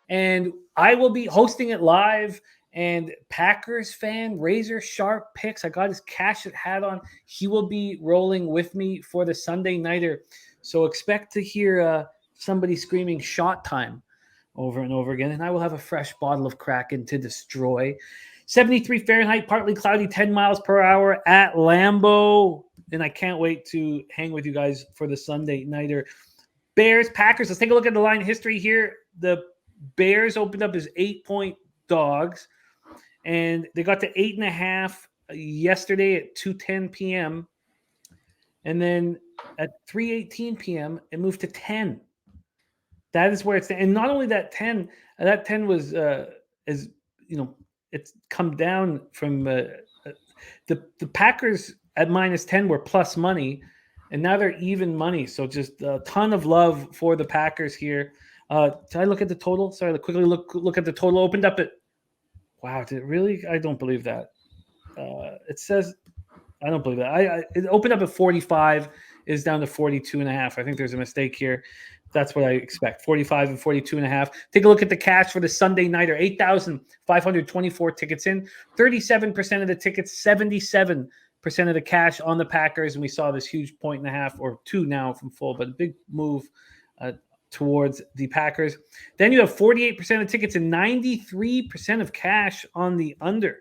And I will be hosting it live. And Packers fan, razor sharp picks. I got his cash hat on. He will be rolling with me for the Sunday nighter. So expect to hear somebody screaming shot time over and over again. And I will have a fresh bottle of Kraken to destroy. 73 Fahrenheit, partly cloudy, 10 miles per hour at Lambeau. And I can't wait to hang with you guys for the Sunday nighter. Bears, Packers. Let's take a look at the line history here. The Bears opened up as 8-point dogs. And they got to 8.5 yesterday at 2:10 p.m. And then at 3:18 p.m., it moved to 10. That is where it's – and not only that 10 was it's come down from the Packers at -10 were plus money, and now they're even money. So just a ton of love for the Packers here. Did I look at the total? Sorry, quickly look at the total. Opened up at – wow, did it really? I don't believe that. It says – I don't believe that. It opened up at 45, is down to 42.5. I think there's a mistake here. That's what I expect, 45 and 42.5. Take a look at the cash for the Sunday nighter, 8,524 tickets in, 37% of the tickets, 77% of the cash on the Packers, and we saw this huge 1.5 or 2 now from full, but a big move towards the Packers. Then you have 48% of tickets and 93% of cash on the under.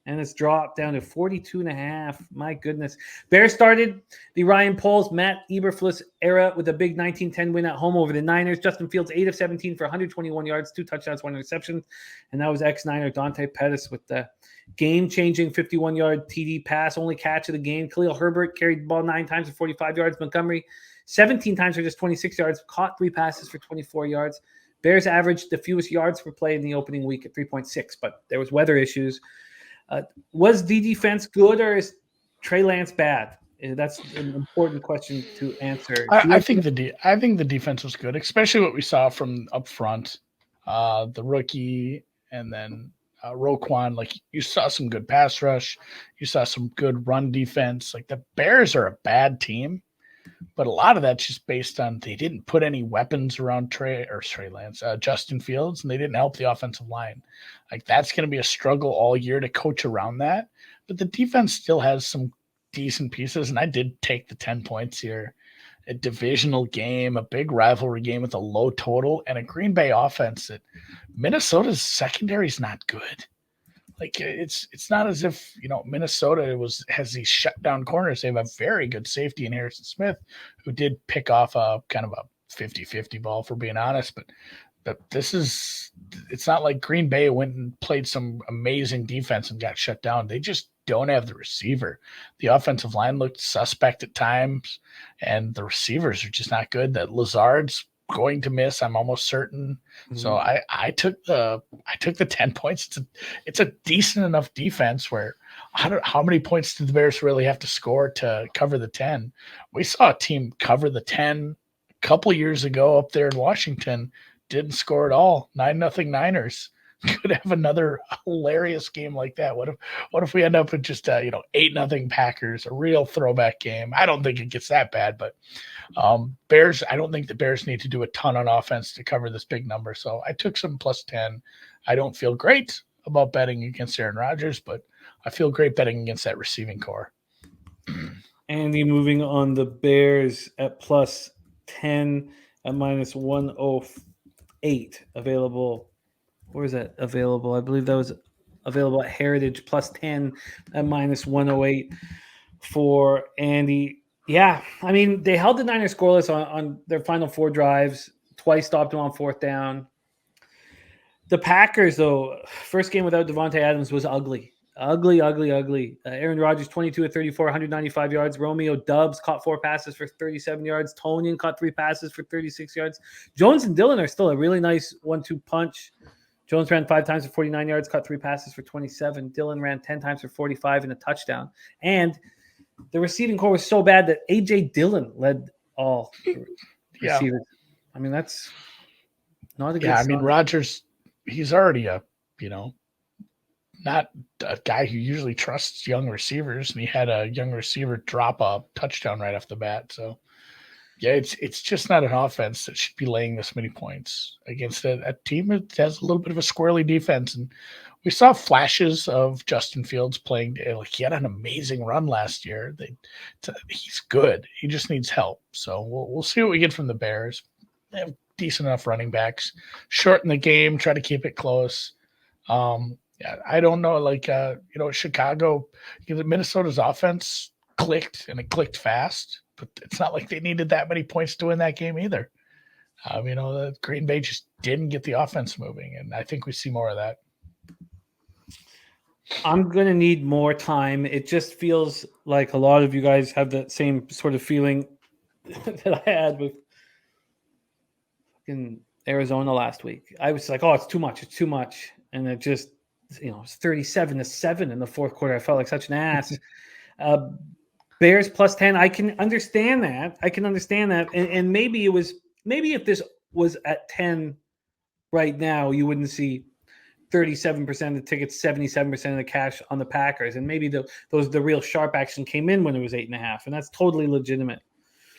And it's dropped down to 42.5. My goodness. Bears started the Ryan Poles, Matt Eberflus era with a big 19-10 win at home over the Niners. Justin Fields, 8 of 17 for 121 yards, 2 touchdowns, 1 interception. And that was ex-Niner Dante Pettis with the game-changing 51-yard TD pass, only catch of the game. Khalil Herbert carried the ball 9 times for 45 yards. Montgomery, 17 times for just 26 yards, caught 3 passes for 24 yards. Bears averaged the fewest yards per play in the opening week at 3.6, but there was weather issues. Was the defense good, or is Trey Lance bad? That's an important question to answer. I think the defense was good, especially what we saw from up front, the rookie, and then Roquan. Like, you saw some good pass rush, you saw some good run defense. Like, the Bears are a bad team, but a lot of that's just based on they didn't put any weapons around Trey Lance, Justin Fields, and they didn't help the offensive line. Like, that's going to be a struggle all year to coach around that. But the defense still has some decent pieces, and I did take the 10 points here. A divisional game, a big rivalry game with a low total, and a Green Bay offense that Minnesota's secondary is not good. Like, it's not as if, Minnesota has these shutdown corners. They have a very good safety in Harrison Smith, who did pick off a kind of a 50-50 ball, for being honest. But it's not like Green Bay went and played some amazing defense and got shut down. They just don't have the receiver. The offensive line looked suspect at times, and the receivers are just not good. That Lazard's going to miss, I'm almost certain. Mm-hmm. So I took the 10 points. It's a decent enough defense where how many points did the Bears really have to score to cover the 10? We saw a team cover the 10 a couple years ago up there in Washington, didn't score at all. 9-0 Niners. Could have another hilarious game like that. What if we end up with just 8-0 Packers, a real throwback game? I don't think it gets that bad, but Bears, I don't think the Bears need to do a ton on offense to cover this big number. So I took some plus 10. I don't feel great about betting against Aaron Rodgers, but I feel great betting against that receiving core. Andy, moving on the Bears at plus 10 at minus 108 available. Where is that available? I believe that was available at Heritage, plus 10 at minus 108 for Andy. Yeah, I mean, they held the Niners scoreless on their final 4 drives, twice stopped them on 4th down. The Packers, though, first game without Devontae Adams was ugly. Ugly. Aaron Rodgers, 22 of 34, 195 yards. Romeo Doubs caught 4 passes for 37 yards. Tonyan caught 3 passes for 36 yards. Jones and Dillon are still a really nice 1-2 punch. Jones ran 5 times for 49 yards, caught 3 passes for 27. Dillon ran 10 times for 45 and a touchdown. And the receiving core was so bad that A.J. Dillon led all receivers. I mean, that's not a good sign. I mean, Rodgers, he's already not a guy who usually trusts young receivers, and he had a young receiver drop a touchdown right off the bat. So Yeah, it's just not an offense that should be laying this many points against a team that has a little bit of a squirrely defense. And we saw flashes of Justin Fields playing. Like, he had an amazing run last year. He's good. He just needs help. So we'll see what we get from the Bears. They have decent enough running backs. Shorten the game. Try to keep it close. Yeah, I don't know. Like, Chicago, Minnesota's offense clicked, and it clicked fast. But it's not like they needed that many points to win that game either. The Green Bay just didn't get the offense moving, and I think we see more of that. I'm going to need more time. It just feels like a lot of you guys have that same sort of feeling that I had with fucking Arizona last week. I was like, oh, it's too much. It's too much. And it just, it's 37-7 in the fourth quarter. I felt like such an ass. Bears plus 10. I can understand that. And maybe if this was at 10 right now, you wouldn't see 37% of the tickets, 77% of the cash on the Packers. And maybe the real sharp action came in when it was 8.5. And that's totally legitimate.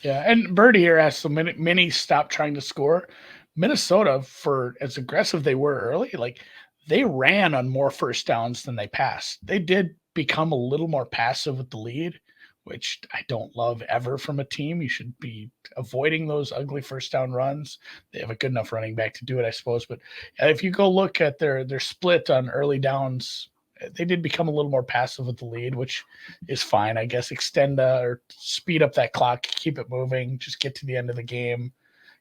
Yeah. And Birdie here asked, so many stopped trying to score. Minnesota, for as aggressive they were early, like, they ran on more first downs than they passed. They did become a little more passive with the lead, which I don't love ever from a team. You should be avoiding those ugly first down runs. They have a good enough running back to do it, I suppose. But if you go look at their split on early downs, they did become a little more passive with the lead, which is fine, I guess. Extend or speed up that clock, keep it moving, just get to the end of the game,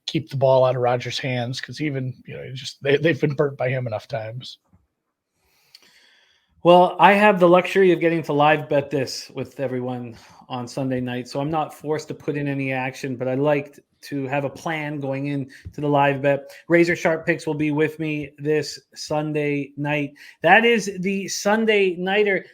keep the ball out of Rodgers' hands, because even they've been burnt by him enough times. Well, I have the luxury of getting to live bet this with everyone on Sunday night, so I'm not forced to put in any action, but I liked to have a plan going into the live bet. Razor Sharp Picks will be with me this Sunday night. That is the Sunday Nighter.